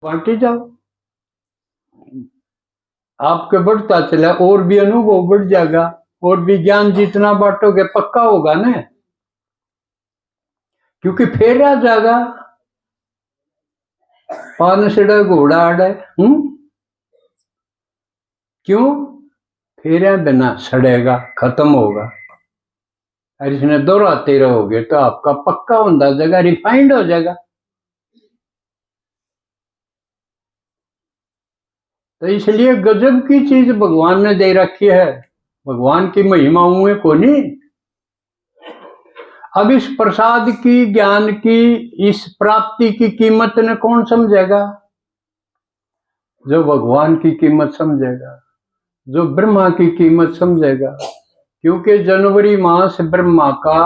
बांटी जाओ, आपके बढ़ता चला और भी अनुभव बढ़ जाएगा, और भी ज्ञान जितना बांटोगे पक्का होगा ना, क्योंकि फेरा जाएगा। पान सेड़ा घोड़ा आड़े, क्यों? फेरे बिना सड़ेगा, खत्म होगा। और इसने दोहराते रहोगे तो आपका पक्का होता जाएगा, रिफाइंड हो जाएगा। तो इसलिए गजब की चीज भगवान ने दे रखी है। भगवान की महिमा हुए को नहीं। अब इस प्रसाद की, ज्ञान की, इस प्राप्ति की कीमत ने कौन समझेगा? जो भगवान की कीमत समझेगा, जो ब्रह्मा की कीमत समझेगा। क्योंकि जनवरी मास ब्रह्मा का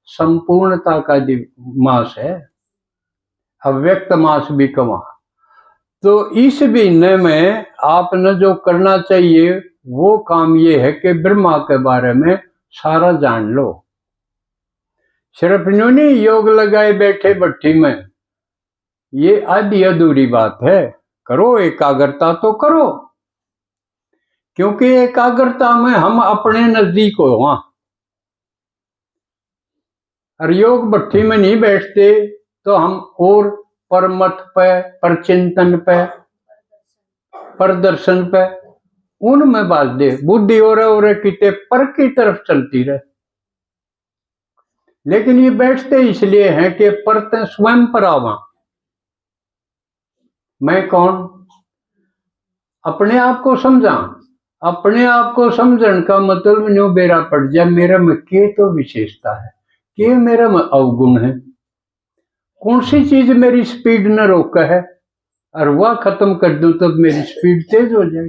संपूर्णता का मास है, अव्यक्त मास भी कमा। तो इस महीने में आपने जो करना चाहिए वो काम ये है कि ब्रह्मा के बारे में सारा जान लो। सिर्फ यूं नहीं योग लगाए बैठे भट्टी में, ये आधी अधूरी बात है। करो, एकाग्रता तो करो, क्योंकि एकाग्रता में हम अपने नजदीक हो वहां। और योग भट्टी में नहीं बैठते तो हम और परमत पे, परचिंतन पे, प्रदर्शन पे, उनमें बात दे बुद्धि और किते पर की तरफ चलती रहे। लेकिन ये बैठते इसलिए हैं कि परते स्वयं पर आवा। मैं कौन? अपने आप को समझा। अपने आप को समझने का मतलब न्यू बेरा पड़ जाए मेरा में के तो विशेषता है, के मेरा में अवगुण है, कौन सी चीज मेरी स्पीड न रोका है, और वह खत्म कर दूं तब मेरी स्पीड तेज हो जाएगी।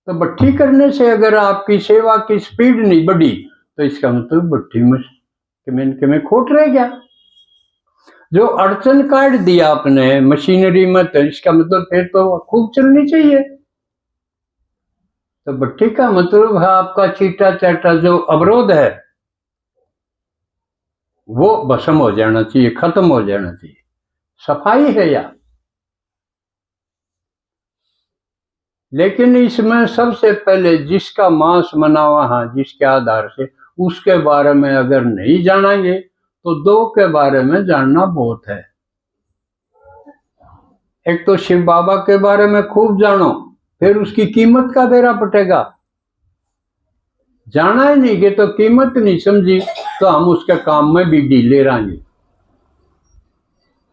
तो भट्टी करने से अगर आपकी सेवा की स्पीड नहीं बढ़ी तो इसका मतलब भट्टी में खोट रह गया। जो अड़चन काट दिया आपने मशीनरी में, तो इसका मतलब फिर तो खूब चलनी चाहिए। तो भट्टी का मतलब है आपका चीटा चाटा जो अवरोध है वो भस्म हो जाना चाहिए, खत्म हो जाना चाहिए। सफाई है या। लेकिन इसमें सबसे पहले जिसका मांस बना हुआ है, जिसके आधार से, उसके बारे में अगर नहीं जानेंगे तो दो के बारे में जानना बहुत है। एक तो शिव बाबा के बारे में खूब जानो, फिर उसकी कीमत का बेरा पटेगा। जाना ही नहीं कि तो कीमत नहीं समझी तो हम उसके काम में भी ढीले रहेंगे।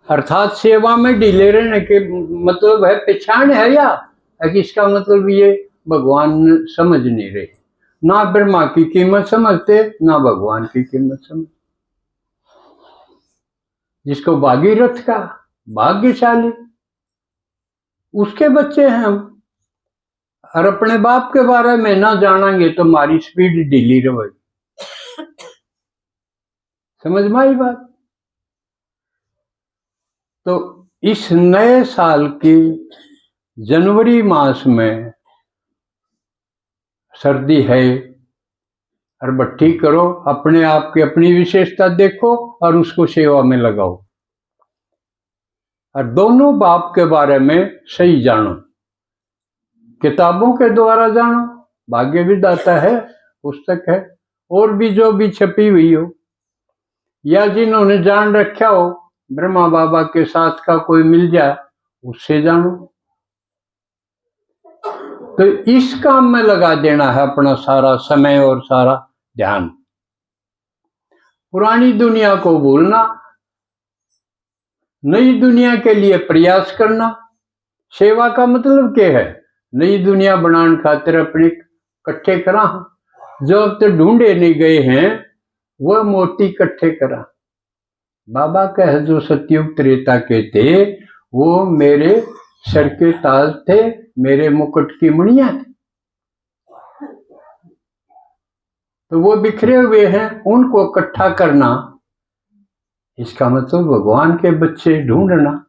अर्थात सेवा में ढीले रहने के मतलब है पहचान है या कि इसका मतलब ये भगवान समझ नहीं रहे, ना ब्रह्मा की कीमत समझते ना भगवान की कीमत समझते। जिसको भागीरथ का, भाग्यशाली, उसके बच्चे हैं हम। और अपने बाप के बारे में ना जानेंगे तो हमारी स्पीड ढीली रहेगी। समझ में आई बात? तो इस नए साल की जनवरी मास में सर्दी है, और भट्टी करो, अपने आप की अपनी विशेषता देखो और उसको सेवा में लगाओ। और दोनों बाप के बारे में सही जानो, किताबों के द्वारा जानो, भाग्य विधाता है, पुस्तक है, और भी जो भी छपी हुई हो, या जिन्होंने जान रखा हो, ब्रह्मा बाबा के साथ का कोई मिल जाए उससे जानो। तो इस काम में लगा देना है अपना सारा समय और सारा ध्यान। पुरानी दुनिया को भूलना, नई दुनिया के लिए प्रयास करना। सेवा का मतलब क्या है? नई दुनिया बनाने खातिर अपने इकट्ठे करा, जो अब तक ढूंढे नहीं गए हैं वह मोती इकट्ठे करा। बाबा कह जो सतयुग त्रेता के थे वो मेरे सर के ताज थे, मेरे मुकुट की मणियां थी। तो वो बिखरे हुए हैं, उनको इकट्ठा करना, इसका मतलब भगवान के बच्चे ढूंढना,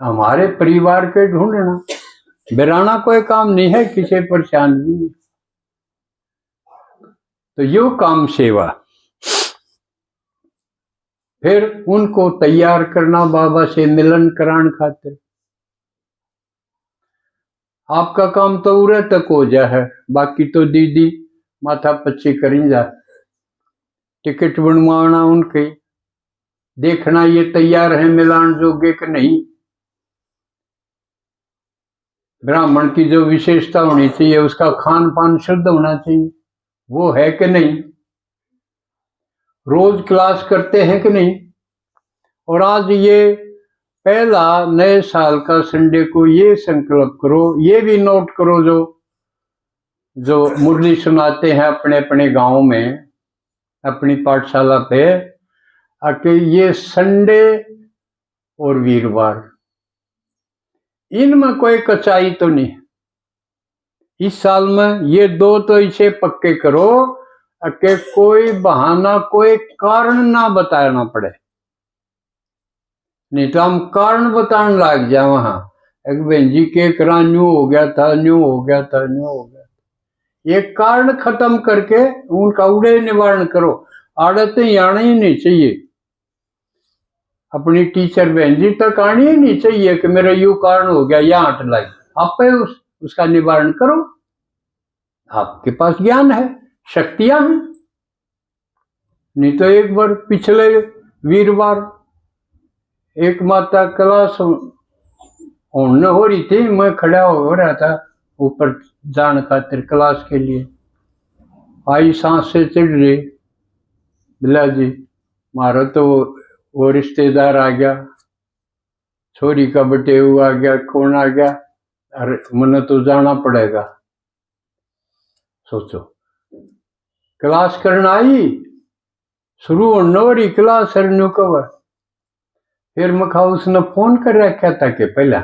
हमारे परिवार के ढूंढना। बिराना कोई काम नहीं है, किसी परेशान भी नहीं। तो यो काम सेवा। फिर उनको तैयार करना बाबा से मिलन करान खातिर। आपका काम तो उरे तक हो जा है, बाकी तो दीदी माथा पच्ची करी जा। टिकट बनवाना उनके, देखना ये तैयार है मिलान जोगे कि नहीं। ब्राह्मण की जो विशेषता होनी चाहिए, उसका खान पान शुद्ध होना चाहिए, वो है कि नहीं। रोज क्लास करते हैं कि नहीं। और आज ये पहला नए साल का संडे को ये संकल्प करो, ये भी नोट करो, जो मुरली सुनाते हैं अपने अपने गांव में, अपनी पाठशाला पे, कि ये संडे और वीरवार, इनमें कोई कचाई तो नहीं। इस साल में ये दो तो इसे पक्के करो कि कोई बहाना, कोई कारण ना बताना पड़े। नहीं तो हम कारण बताने लग जाए वहां, एक बहन जी के करा न्यू हो गया था, न्यू हो गया था, न्यू हो गया। ये कारण खत्म करके उनका उड़े निवारण करो। आड़तें आना ही नहीं चाहिए। अपनी टीचर बहन जी तक आनी ही नहीं चाहिए कि मेरा यू कारण हो गया, यहाँ हट लाई। आप पे उसका निवारण करो। आपके पास ज्ञान है, शक्तियां हैं। नहीं तो एक बार पिछले वीरवार एक माता क्लास होने हो रही थी, मैं खड़ा हो रहा था ऊपर जान खातिर क्लास के लिए। आई सांस से चिढ़ रही, बिला जी मारो तो वो रिश्तेदार आ गया, छोरी का बटेऊ आ गया, कौन आ गया, अरे मैंने तो जाना पड़ेगा। सोचो, क्लास करना आई, शुरू होने वाली क्लास सरन्यू कवर। फिर मखा उसने फोन कर रखा था कि पहला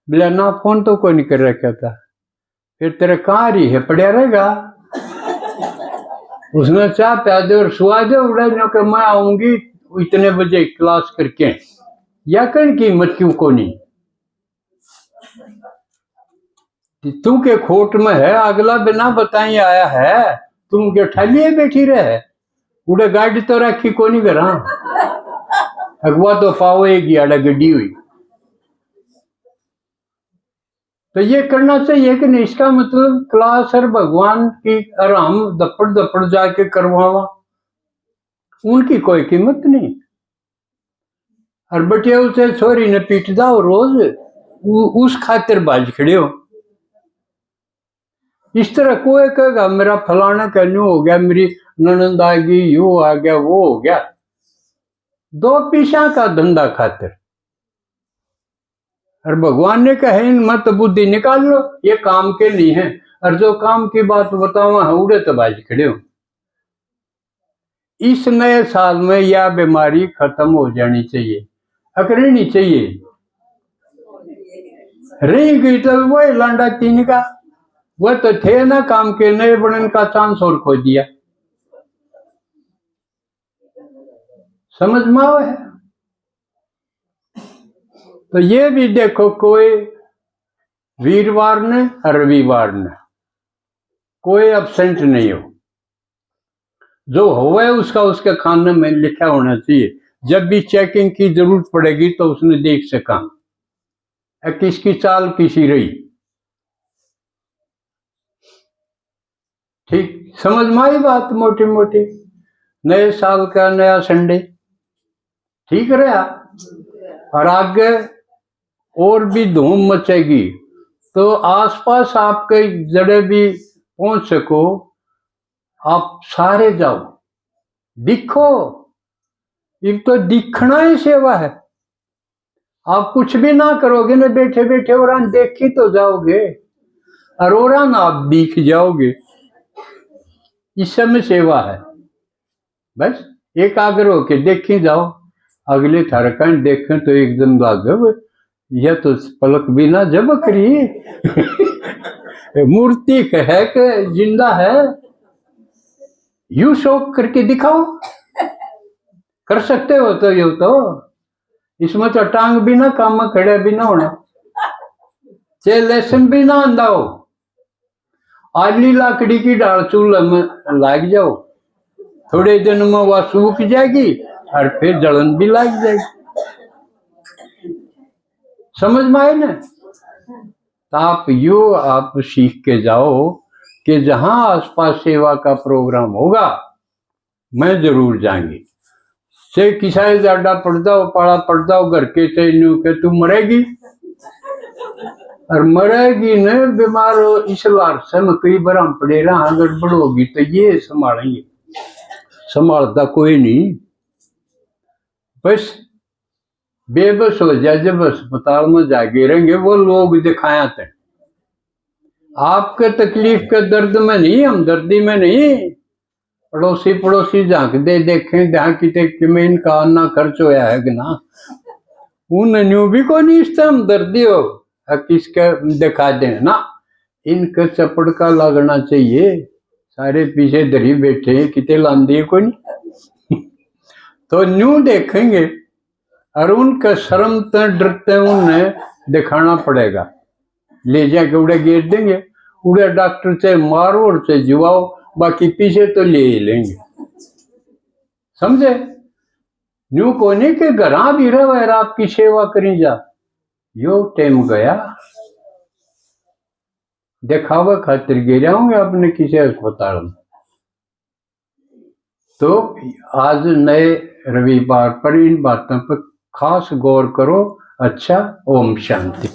बिला ना, फोन तो कोई नहीं कर रखा था। फिर तेरे कहाँ रही है, पड़ा रहेगा। उसने चाह प्या दे और सुहा दे उड़ा कि मैं आऊंगी इतने बजे क्लास करके, या कण की मत क्यों को नहीं। तू के खोट में है, अगला बिना बताई आया है, तुम के ठालिए बैठी रहे, उड़े गाड़ी तो रखी को नहीं करा। अगवा तो पावेगी आड़ा गड्डी हुई। तो ये करना चाहिए कि नहीं। इसका मतलब क्लास और भगवान की आराम दपड़ दपड़ जाके करवावा, उनकी कोई कीमत नहीं। और बटिया उसे छोरी ने पीट दाओ रोज, उस खातिर बाज खड़े हो। इस तरह कोई कहेगा मेरा फलाना का न्यू हो गया, मेरी ननंद आ गई, यू आ गया, वो हो गया, दो पीछा का धंधा खातिर। और भगवान ने कहे मत बुद्धि निकाल लो, ये काम के नहीं है। और जो काम की बात बताओ उड़े तो बाज खड़े हो। इस नए साल में यह बीमारी खत्म हो जानी चाहिए, अकड़नी चाहिए। रही गई तो वो लांडा तीन का, वो तो थे ना काम के, नए बनने का चांस और खो दिया। समझ में आओ है। तो ये भी देखो, कोई वीरवार ने रविवार ने कोई एब्सेंट नहीं हो। जो होवे उसका उसके खाने में लिखा होना चाहिए। जब भी चेकिंग की जरूरत पड़ेगी तो उसने देख सका किसकी चाल किसी रही। ठीक समझ में आई बात मोटी मोटी। नए साल का नया संडे ठीक रहा। और आगे और भी धूम मचेगी, तो आसपास आपके जड़े भी पहुंच सको, आप सारे जाओ, दिखो। एक तो दिखना ही सेवा है। आप कुछ भी ना करोगे ना, बैठे बैठे और देखी तो जाओगे, और ना आप दिख जाओगे। इस समय सेवा है। बस एकाग्र होके देखी जाओ, अगले थारकान देखें तो एकदम लाघव, यह तो पलक भी ना झपक रही। मूर्ति है कि जिंदा है, यू शौक करके दिखाओ। कर सकते हो तो यू तो, इसमें तो टांग भी ना काम में खड़े भी ना होना, चे लेसन भी ना आंदा हो। आली लाकड़ी की डाल चूल्हे में लाग जाओ, थोड़े दिन में वह सूख जाएगी, और फिर जलन भी लग जाएगी। समझ में आए ना? तो आप सीख के जाओ कि जहां आसपास सेवा का प्रोग्राम होगा मैं जरूर जाएंगी। से किसा ज्यादा पड़ जाओ, पाला पड़ जाओ घर के से न्यू के तू मरेगी, और मरेगी न बीमार हो इस लार से में कई बार हम पड़े रहा गड़बड़ होगी तो ये संभालेंगे, संभालता कोई नहीं, बस बेबस हो जाए जब अस्पताल में जागे रहेंगे वो लोग दिखाया थे। आपके तकलीफ के दर्द में नहीं, हमदर्दी में नहीं, पड़ोसी पड़ोसी झांक दे देखें जहाँ कि में इनका अन्ना खर्च होया है कि ना, उन न्यू भी को नहीं इससे हमदर्दी हो किसके दिखा दे ना, इनके चपड़ का लगना चाहिए, सारे पीछे दरी बैठे हैं कितने लांदी को नहीं तो न्यू देखेंगे और उनका शर्म तो डरते उन्हें दिखाना पड़ेगा, ले जाके उड़े गेट देंगे, उड़े डॉक्टर से मारो और से जुआओ, बाकी पीछे तो ले ही लेंगे। समझे? न्यू कोने के घरा भी रहे आपकी सेवा करी जा, यो टाइम गया दिखावा खातिर गिर होंगे अपने किसी अस्पताल में। तो आज नए रविवार पर इन बातों पर खास गौर करो। अच्छा, ओम शांति।